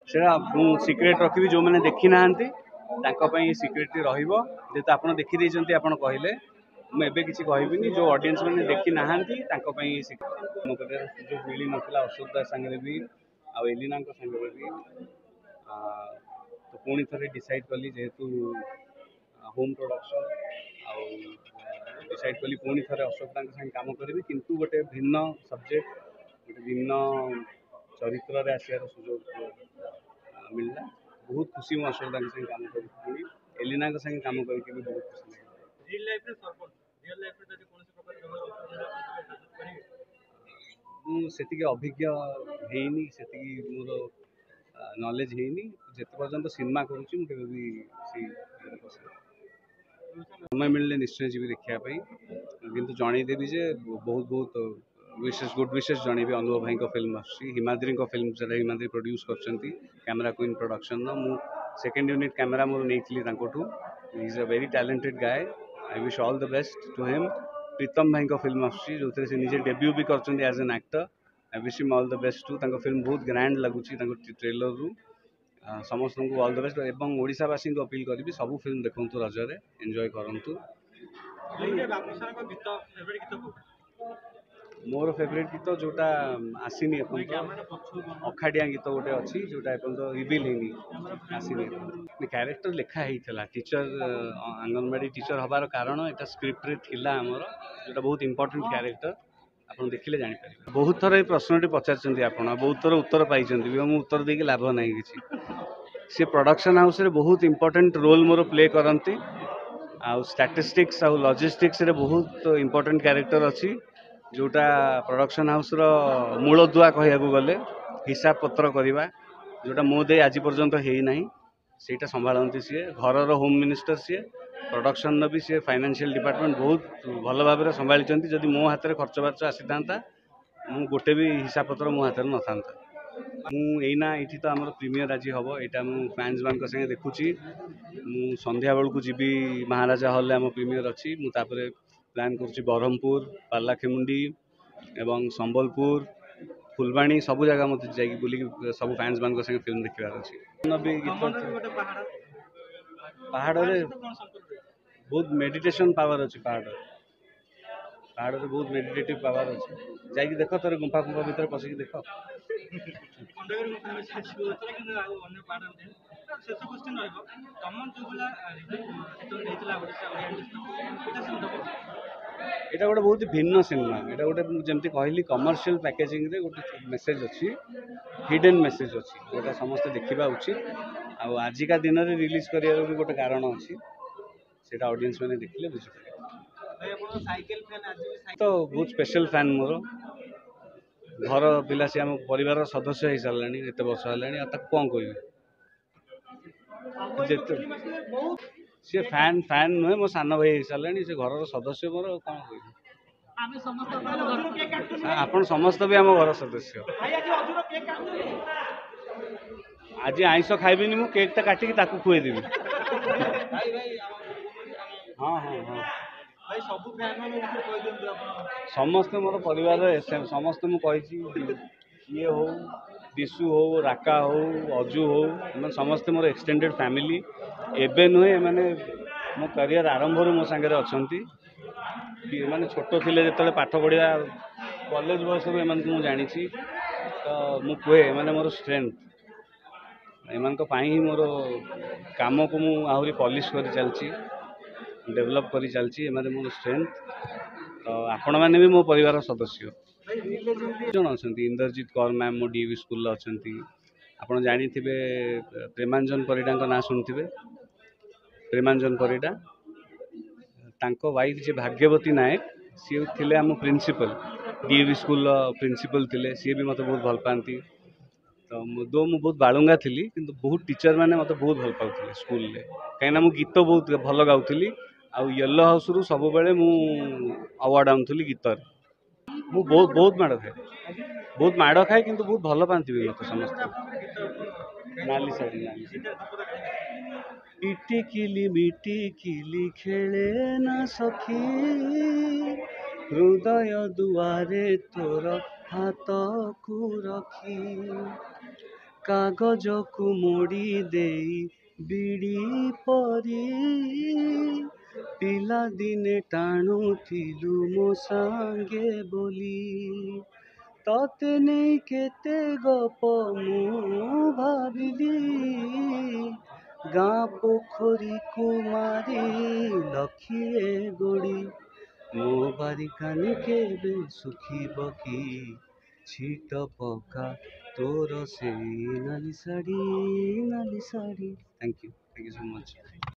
सेटा सिक्रेट रखी जो मैंने देखी ना सिक्रेट जेहेतु आप देखी आप कहले मुझे किसी कहबी जो ऑडियंस मैंने देखी ना मो जो मिली ना अशोक दास सांगे भी एलिना सांगे भी तो पुणी थे डिसाइड कली जेहेतु होम प्रोडक्शन डिसाइड कली पुणी थे अशोक दास संगे काम करी किंतु गोटे भिन्न सब्जेक्ट गोटे भिन्न चरित्र रे आसार सुजोग मिलला बहुत खुशी मो अशोक दास संगे काम करी एलिना संगे काम करके भी बहुत खुशी रियल लाइफ रे सरपंच रियल लाइफ रे कोन से प्रकार से अभिज्ञ हेनी से मोर नॉलेज हेनी जिते पर्यंत सिनेमा करुँची मुझे भी समय मिलने निश्चय जी देखापी किंतु जनईदेवी जे बहुत बहुत विशेष गुड विशेष जनईबी अनुभव भाई फिल्म हिमाद्री फिल्म जो हिमाद्री प्रोड्यूस कर कैमरा क्वीन प्रोडक्शन मु सेकेंड यूनिट कैमरा मोर नहीं is a very talented guy I wish all the best to him Pritam भाई फिल्म जो से निजे डेब्यू भी कर as an actor I wish him all the best to film बहुत ग्रैंड लगुच ट्रेलर रू समस्त को ऑल द बेस्ट एवं ओडिशावासी को अपील करी सब फिल्म देखु रजरे एंजॉय करूँ मोर फेवरेट गीत जोटा आसीनी अखाड़िया गीत गोटे अच्छी जोटा रिविल होनी आसीनी कैरेक्टर लिखा होता टीचर आंगनवाड़ी टीचर हबार कारण यहाँ स्क्रिप्ट रे थिला आमर जोटा बहुत इंपोर्टेंट कैरेक्टर आप देखिले जापर बहुत थर ये प्रश्न पचार आप बहुत थर उत्तर पाई मुझे उत्तर देके लाभ ना कि सी प्रोडक्शन हाउस रे बहुत इंपोर्टेंट रोल मोर प्ले करती आउ स्टैटिस्टिक्स आउ लॉजिस्टिक्स रे बहुत इंपोर्टेंट कैरेक्टर अच्छी जोटा प्रोडक्शन हाउस रो मूलदुआ कहया गले हिसाब पत्र करवा जोटा मो दे आज पर्यंत है ना सीटा संभालती सी घर होम मिनिस्टर सी प्रोडक्शन भी सी फाइनेंशियल डिपार्टमेंट बहुत भल भाव में संभाली जदि मो हाथ में खर्च बार्च आसी था मु गोटे भी हिसाब पत्र मो हाथ में न था मुना ये तो आम प्रीमियर आज हम यहाँ मुझे फैंस मान संगे देखुची मु संध्या बेलू को जीवी महाराजा हॉल आम प्रीमियर अच्छी मुझे प्लान कर ब्रह्मपुर पालाखेमुंडी एवं संबलपुर फुलबाणी सब जगह मत जाकि बुलिक सब फैंस मान संगे फिल्म देखार अच्छी गीत पहाड़ रे बहुत मेडिटेशन पावर अच्छी पहाड़ रे बहुत मेडिटेटिव पावर अच्छी जाकि देख थोड़े गुंफा गुंफा भीतर पशिक देख এটা गोटे बहुत भिन्न सिनेमा এটা गोटे जमती कहली कमर्शियल पैकेजिंग रे गोटे मेसेज अच्छी हिडन मेसेज अच्छी जोटा समस्त देखा उचित आजिका दिन में रिलीज करिया भी गोटे कारण अच्छी से ऑडियंस मैंने देखिले बुझिपारे तो बहुत स्पेशल फैन मोर घर पिला सी आम परिवार सदस्य हो सारा एत वर्ष है कौन कह सी फैन फैन नुहे मो सान भाई हो सारे से घर सदस्य मोर कौन कह आप समस्त भी आम घर सदस्य आज आईष खाइबिनी मु केकटा काटिकी ताकू खुएदेवी हाँ हाँ हाँ समस्त मोर परिवार समस्त मुझे ये हो दिशु हो राका हो अजू हो मैंने समस्ते मोर एक्सटेंडेड फैमिली एबे नुहे मैंने मो करियर आरंभ मो सांगे अच्छा मैंने छोट थे जो पाठ पढ़ा कॉलेज बयस एम को जानी तो मुझे मैंने मोर स्ट्रेंथ एम ही मोर काम को मुझे पॉलिश कर चलती डेभलप कर चलती मोर स्ट्रेंथ तो आपण मैंने भी मो परिवार सदस्य जन अच्छा इंद्रजीत कौर मैम मो डीवी स्कूल अच्छा आप जानी प्रेमांजन परिडा ना शुणुवे प्रेमांजन परिडा वाइफ जी भाग्यवती नायक सी थे आम प्रिंसिपल डीवी स्कूल प्रिंसिपल थे सी भी मत बहुत भल पाती तो दो मु बहुत बालुंगा थी किंतु बहुत टीचर मैंने मत बहुत भल पाते स्कूल में कहीं मु गीत बहुत भल गाँली आउ येलो हाउस रु सब बेले मु अवार्ड आनुली गीत मु बहुत बहुत माड़ खाए किंतु बहुत भल पाती भी मत समस्त नाली साड़ी मिटी किली खेले न सखी हृदय दुआरे तोर हाथ को रखी କାଗଜକୁ ମୋଡ଼ି ଦେଇ ବିଡ଼ି ପରି ପିଲାଦିନେ ଟାଣୁଥିଲୁ ମୋ ସାଙ୍ଗେ ବୋଲି ତତେ ନେଇ କେତେ ଗପ ମୁଁ ଭାବିଲି ଗାଁ ପୋଖରୀକୁ ମାରି ଲକ୍ଷିଏ ଗୋଡ଼ି ମୋ ବାରିକାନି କେବେ ଶୁଖିବ କି ଛିଟ ପକା ତୋର ସେଇ ନାଲି ଶାଢ଼ୀ ଥ୍ୟାଙ୍କ ୟୁ ସୋ ମଚ୍।